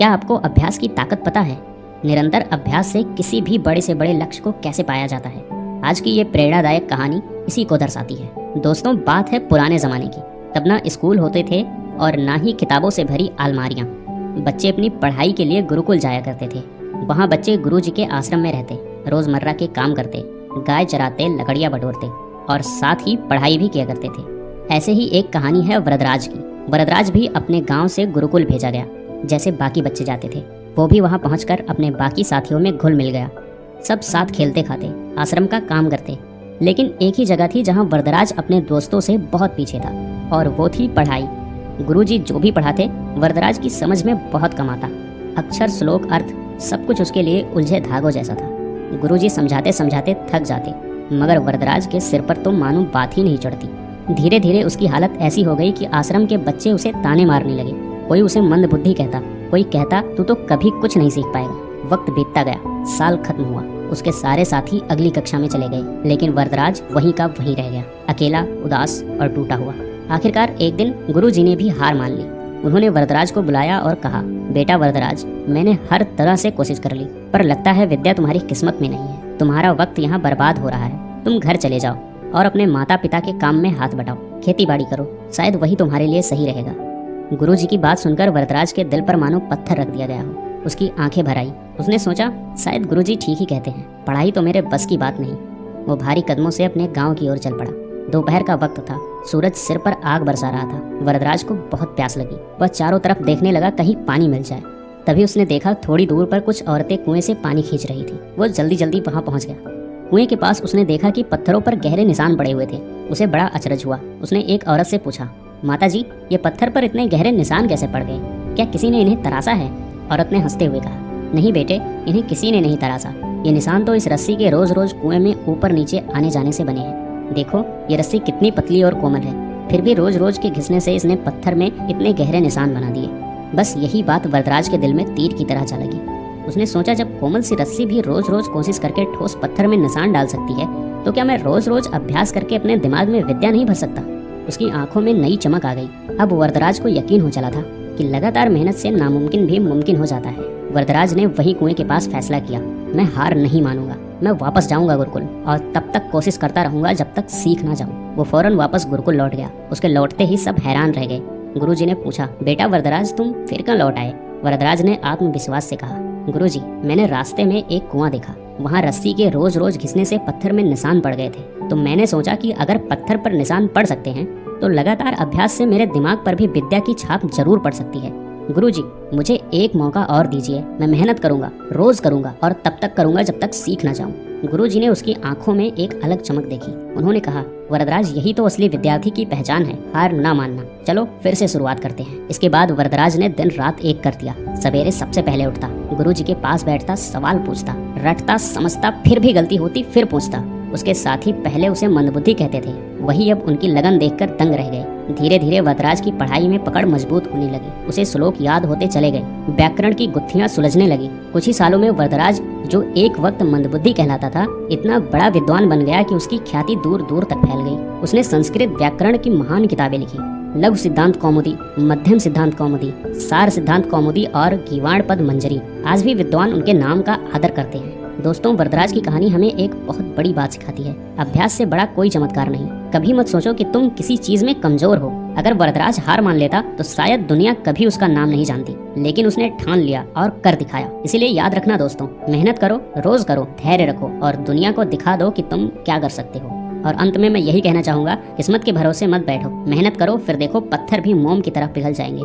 क्या आपको अभ्यास की ताकत पता है? निरंतर अभ्यास से किसी भी बड़े से बड़े लक्ष्य को कैसे पाया जाता है? आज की ये प्रेरणादायक कहानी इसी को दर्शाती है। दोस्तों, बात है पुराने ज़माने की। तब ना स्कूल होते थे और ना ही किताबों से भरी अलमारियाँ। बच्चे अपनी पढ़ाई के लिए गुरुकुल जाया करते थे। वहाँ बच्चे गुरुजी के आश्रम में रहते, रोज़मर्रा के काम करते, गाय चराते, लकड़ियाँ बटोरते और साथ ही पढ़ाई भी किया करते थे। ऐसे ही एक कहानी है वरदराज की। वरदराज भी अपने गांव से गुरुकुल भेजा गया, जैसे बाकी बच्चे जाते थे। वो भी वहां पहुंचकर अपने बाकी साथियों में घुल मिल गया। सब साथ खेलते खाते, आश्रम का काम करते। लेकिन एक ही जगह थी जहां वरदराज अपने दोस्तों से बहुत पीछे था, और वो थी पढ़ाई। गुरुजी जो भी पढ़ाते, वरदराज की समझ में बहुत कम आता। अक्षर, श्लोक, अर्थ सब कुछ उसके लिए उलझे धागों जैसा था। गुरुजी समझाते समझाते थक जाते, मगर वरदराज के सिर पर तो मानो बात ही नहीं चढ़ती। धीरे धीरे उसकी हालत ऐसी हो गई कि आश्रम के बच्चे उसे ताने मारने लगे। कोई उसे मंद बुद्धि कहता, कोई कहता तू तो कभी कुछ नहीं सीख पाएगा। वक्त बीतता गया, साल खत्म हुआ। उसके सारे साथी अगली कक्षा में चले गए, लेकिन वरदराज वहीं का वहीं रह गया, अकेला, उदास और टूटा हुआ। आखिरकार एक दिन गुरुजी ने भी हार मान ली। उन्होंने वरदराज को बुलाया और कहा, बेटा वरदराज, मैंने हर तरह से कोशिश कर ली, पर लगता है विद्या तुम्हारी किस्मत में नहीं है। तुम्हारा वक्त यहाँ बर्बाद हो रहा है। तुम घर चले जाओ और अपने माता पिता के काम में हाथ बटाओ, खेती बाड़ी करो, शायद वही तुम्हारे लिए सही रहेगा। गुरुजी की बात सुनकर वरदराज के दिल पर मानो पत्थर रख दिया गया हो। उसकी आंखें भर आई। उसने सोचा, शायद गुरुजी ठीक ही कहते हैं, पढ़ाई तो मेरे बस की बात नहीं। वो भारी कदमों से अपने गांव की ओर चल पड़ा। दोपहर का वक्त था, सूरज सिर पर आग बरसा रहा था। वरदराज को बहुत प्यास लगी। वह चारों तरफ देखने लगा, कहीं पानी मिल जाए। तभी उसने देखा थोड़ी दूर पर कुछ औरतें कुएं से पानी खींच रही थी। वो जल्दी जल्दी वहां पहुंच गया। कुएं के पास उसने देखा कि पत्थरों पर गहरे निशान पड़े हुए थे। उसे बड़ा अचरज हुआ। उसने एक औरत से पूछा, माताजी, ये पत्थर पर इतने गहरे निशान कैसे पड़ गए? क्या किसी ने इन्हें तराशा है? औरत ने हंसते हुए कहा, नहीं बेटे, इन्हें किसी ने नहीं तराशा। ये निशान तो इस रस्सी के रोज रोज कुएं में ऊपर नीचे आने जाने से बने हैं। देखो, ये रस्सी कितनी पतली और कोमल है, फिर भी रोज रोज के घिसने से इसने पत्थर में इतने गहरे निशान बना दिए। बस यही बात वरदराज के दिल में तीर की तरह जा लगी। उसने सोचा, जब कोमल सी रस्सी भी रोज रोज कोशिश करके ठोस पत्थर में निशान डाल सकती है, तो क्या मैं रोज रोज अभ्यास करके अपने दिमाग में विद्या नहीं भर सकता? उसकी आंखों में नई चमक आ गई। अब वरदराज को यकीन हो चला था कि लगातार मेहनत से नामुमकिन भी मुमकिन हो जाता है। वरदराज ने वही कुएं के पास फैसला किया, मैं हार नहीं मानूंगा। मैं वापस जाऊंगा गुरुकुल और तब तक कोशिश करता रहूंगा जब तक सीख ना जाऊं। वो फौरन वापस गुरुकुल लौट गया। उसके लौटते ही सब हैरान रह गए। गुरुजी ने पूछा, बेटा वरदराज, तुम फिर क्यों लौट आए? वरदराज ने आत्मविश्वास से कहा, गुरुजी, मैंने रास्ते में एक कुआं देखा। वहाँ रस्सी के रोज रोज घिसने से पत्थर में निशान पड़ गए थे। तो मैंने सोचा कि अगर पत्थर पर निशान पड़ सकते हैं, तो लगातार अभ्यास से मेरे दिमाग पर भी विद्या की छाप जरूर पड़ सकती है। गुरुजी, मुझे एक मौका और दीजिए। मैं मेहनत करूंगा, रोज करूंगा और तब तक करूंगा जब तक सीख ना जाऊं। गुरुजी ने उसकी आंखों में एक अलग चमक देखी। उन्होंने कहा, वरदराज, यही तो असली विद्यार्थी की पहचान है, हार ना मानना। चलो फिर से शुरुआत करते हैं। इसके बाद वरदराज ने दिन रात एक कर दिया। सवेरे सबसे पहले उठता, गुरुजी के पास बैठता, सवाल पूछता, रटता, समझता, फिर भी गलती होती फिर पूछता। उसके साथी पहले उसे मंदबुद्धि कहते थे, वही अब उनकी लगन देखकर दंग रह गए। धीरे धीरे वरदराज की पढ़ाई में पकड़ मजबूत होने लगी। उसे श्लोक याद होते चले गए, व्याकरण की गुत्थियां सुलझने लगी। कुछ ही सालों में वरदराज, जो एक वक्त मंदबुद्धि कहलाता था, इतना बड़ा विद्वान बन गया कि उसकी ख्याति दूर दूर तक फैल गई। उसने संस्कृत व्याकरण की महान किताबें लिखी, लघु सिद्धांत कौमुदी, मध्यम सिद्धांत कौमुदी, सार सिद्धांत कौमुदी और गीवाण पद मंजरी। आज भी विद्वान उनके नाम का आदर करते हैं। दोस्तों, वरदराज की कहानी हमें एक बहुत बड़ी बात सिखाती है, अभ्यास से बड़ा कोई चमत्कार नहीं। कभी मत सोचो कि तुम किसी चीज में कमजोर हो। अगर वरदराज हार मान लेता तो शायद दुनिया कभी उसका नाम नहीं जानती, लेकिन उसने ठान लिया और कर दिखाया। इसीलिए याद रखना दोस्तों, मेहनत करो, रोज करो, धैर्य रखो और दुनिया को दिखा दो कि तुम क्या कर सकते हो। और अंत में मैं यही कहना चाहूंगा, किस्मत के भरोसे मत बैठो, मेहनत करो, फिर देखो पत्थर भी मोम की तरह पिघल जाएंगे।